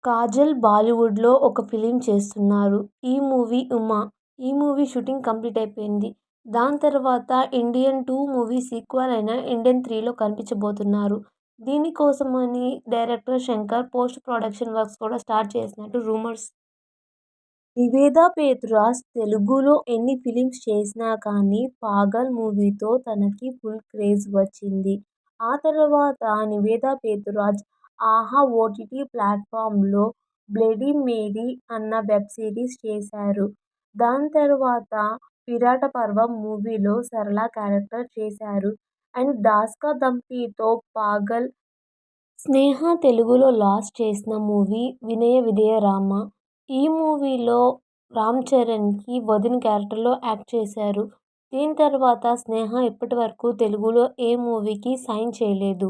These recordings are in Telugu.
కాజల్ బాలీవుడ్‌లో ఒక ఫిల్మ్ చేస్తున్నారు. ఈ మూవీ 'ఉమా'. ఈ మూవీ షూటింగ్ కంప్లీట్ అయిపోయింది. దాని తర్వాత 'ఇండియన్ 2' మూవీ సీక్వెల్ అయిన 'ఇండియన్ 3'లో కనిపించబోతున్నారు. దీని కోసమని director Shankar post production works కూడా స్టార్ట్ చేసినట్టు రూమర్స్. నివేదా పేతురాజ్ తెలుగులో ఎన్ని ఫిలిమ్స్ చేసినా కానీ 'పాగల్' మూవీతో తనకి ఫుల్ క్రేజ్ వచ్చింది. ఆ తర్వాత నివేదా పేతురాజ్ ఆహా ఓటీటీ ప్లాట్ఫామ్‌లో 'బ్లడీ మేరీ' అన్న వెబ్ సిరీస్ చేశారు. దాని తర్వాత 'విరాట పర్వం' మూవీలో సరళ క్యారెక్టర్ చేశారు. అండ్ 'దాస్ కా దమ్‌పీ'తో 'పాగల్'. స్నేహ తెలుగులో లాస్ట్ చేసిన మూవీ 'వినయ విధేయ రామ'. ఈ మూవీలో రామ్ చరణ్‌కి వదిన క్యారెక్టర్‌లో యాక్ట్ చేశారు. దీని తర్వాత స్నేహ ఇప్పటివరకు తెలుగులో ఏ మూవీకి సైన్ చేయలేదు.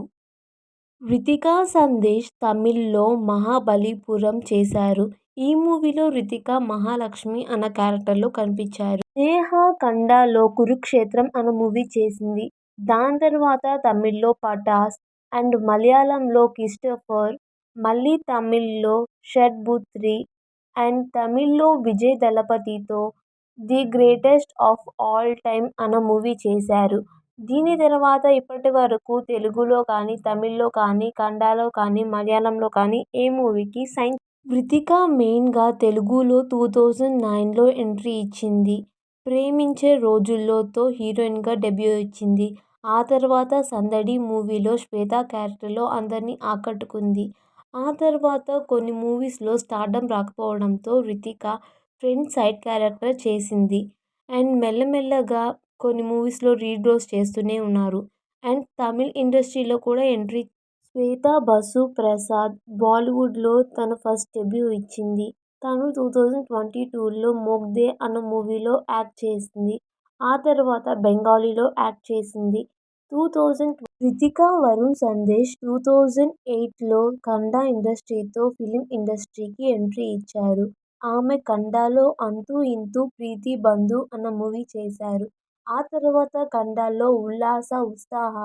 రితికా సందేశ్ తమిళ్లో 'మహాబలిపురం' చేశారు. ఈ మూవీలో రితిక మహాలక్ష్మి అన్న క్యారెక్టర్లో కనిపించారు. స్నేహ కన్నడలో 'కురుక్షేత్రం' అన్న మూవీ చేసింది. దాని తర్వాత తమిళ్లో 'పటాస్' అండ్ మలయాళంలో 'క్రిస్టోఫర్', మళ్ళీ తమిళ్లో 'షట్బుత్రి' అండ్ తమిళ్లో విజయ్ దళపతితో 'the greatest of all time' అన్న మూవీ చేశారు. దీని తర్వాత ఇప్పటివరకు తెలుగులో కానీ, తమిళ్లో కానీ, కన్నడలో కానీ, మలయాళంలో కానీ ఏ మూవీకి సైన్. రితిక మెయిన్గా తెలుగులో 2009లో ఎంట్రీ ఇచ్చింది. 'ప్రేమించే రోజుల్లో'తో హీరోయిన్గా డెబ్యూ ఇచ్చింది. ఆ తర్వాత 'సందడి' మూవీలో శ్వేత క్యారెక్టర్లో అందరినీ ఆకట్టుకుంది. ఆ తర్వాత కొన్ని మూవీస్లో స్టార్డమ్ రాకపోవడంతో రితిక ఫ్రెండ్ సైడ్ క్యారెక్టర్ చేసింది. అండ్ మెల్లమెల్లగా కొన్ని మూవీస్లో లీడ్ రోల్స్ చేస్తూనే ఉన్నారు. అండ్ తమిళ్ ఇండస్ట్రీలో కూడా ఎంట్రీ. శ్వేతా బసు ప్రసాద్ బాలీవుడ్లో తన ఫస్ట్ డెబ్యూ ఇచ్చింది. తను 2022లో 'మోగ్ దే' అన్న మూవీలో యాక్ట్ చేసింది. ఆ తర్వాత బెంగాలీలో యాక్ట్ చేసింది. 2000 రితిక వరుణ్ సందేశ్ 2008లో కన్నడ ఇండస్ట్రీతో ఫిలిం ఇండస్ట్రీకి ఎంట్రీ ఇచ్చారు. ఆమె కన్నడలో 'అంతూ ఇంతూ ప్రీతి బంధు' అన్న మూవీ చేశారు. ఆ తర్వాత కన్నడలో 'ఉల్లాస ఉత్సాహ'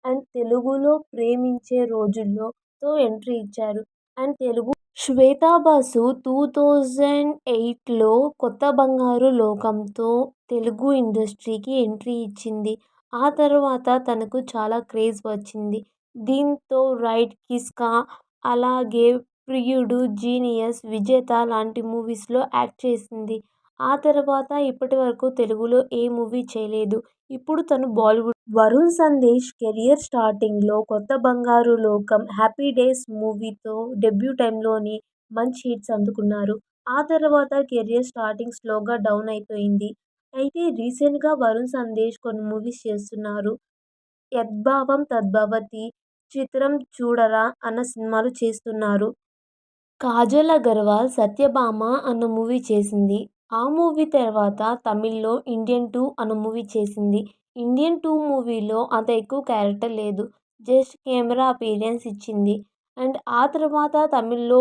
అండ్ తెలుగులో 'ప్రేమించే రోజుల్లో'తో ఎంట్రీ ఇచ్చారు. అండ్ తెలుగు. శ్వేతా బసు 2008లో 'కొత్త బంగారు లోకం'తో తెలుగు ఇండస్ట్రీకి ఎంట్రీ ఇచ్చింది. ఆ తర్వాత తనకు చాలా క్రేజ్ వచ్చింది. దీంతో 'రైడ్', 'కిస్కా', అలాగే 'ప్రియుడు', 'జీనియస్', 'విజేత' లాంటి మూవీస్లో యాక్ట్ చేసింది. ఆ తర్వాత ఇప్పటివరకు తెలుగులో ఏ మూవీ చేయలేదు. ఇప్పుడు తను బాలీవుడ్. వరుణ్ సందేశ్ కెరీర్ స్టార్టింగ్లో 'కొత్త బంగారు లోకం', 'హ్యాపీ డేస్' మూవీతో డెబ్యూ టైంలోనే మంచి హిట్స్ అందుకున్నారు. ఆ తర్వాత కెరీర్ స్టార్టింగ్ స్లోగా డౌన్ అయిపోయింది. అయితే రీసెంట్గా వరుణ్ సందేశ్ కొన్ని మూవీస్ చేస్తున్నారు. 'యద్భావం తద్భవతి', 'చిత్రం చూడరా' అన్న సినిమాలు చేస్తున్నారు. కాజల్ అగర్వాల్ 'సత్యభామ' అన్న మూవీ చేసింది. ఆ మూవీ తర్వాత తమిళ్లో 'ఇండియన్ 2' అన్న మూవీ చేసింది. 'ఇండియన్ 2' మూవీలో అంత ఎక్కువ క్యారెక్టర్ లేదు. జస్ట్ కెమెరా అపీరెన్స్ ఇచ్చింది. అండ్ ఆ తర్వాత తమిళ్లో